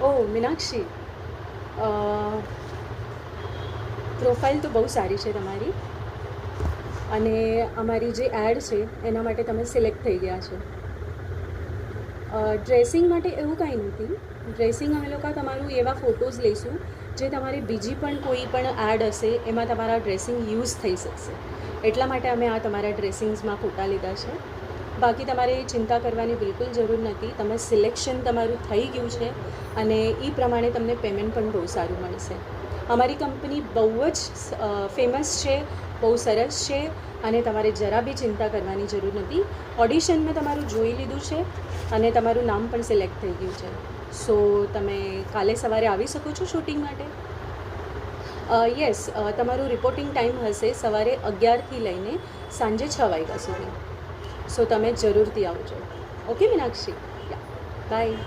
ઓહ Meenakshi, profile તો બહુ સારી છે તમારી, અને અમારી જે એડ છે એના માટે તમે સિલેક્ટ થઈ ગયા છો. ડ્રેસિંગ માટે એવું કાંઈ નથી. ડ્રેસિંગ અમે લોકો તમારું એવા ફોટોઝ લઈશું જે તમારી બીજી પણ કોઈ પણ એડ હશે એમાં તમારા ડ્રેસિંગ યુઝ થઈ શકશે. એટલા માટે અમે આ તમારા ડ્રેસિંગ્સમાં ફોટા લીધા છે. બાકી તમારે ચિંતા કરવાની બિલકુલ જરૂર નથી. તમે સિલેક્શન તમારું થઈ ગયું છે અને એ પ્રમાણે તમને પેમેન્ટ પણ બહુ સારું મળશે. અમારી કંપની બહુ જ ફેમસ છે, બહુ સરસ છે, અને તમારે જરા બી ચિંતા કરવાની જરૂર નથી. ઓડિશન મેં તમારું જોઈ લીધું છે અને તમારું નામ પણ સિલેક્ટ થઈ ગયું છે. સો તમે કાલે સવારે આવી શકો છો શૂટિંગ માટે. યસ, તમારું રિપોર્ટિંગ ટાઈમ હશે સવારે 11થી લઈને સાંજે 6 વાગ્યા સુધી. સો તમે જરૂરથી આવજો. Okay Meenakshi, by.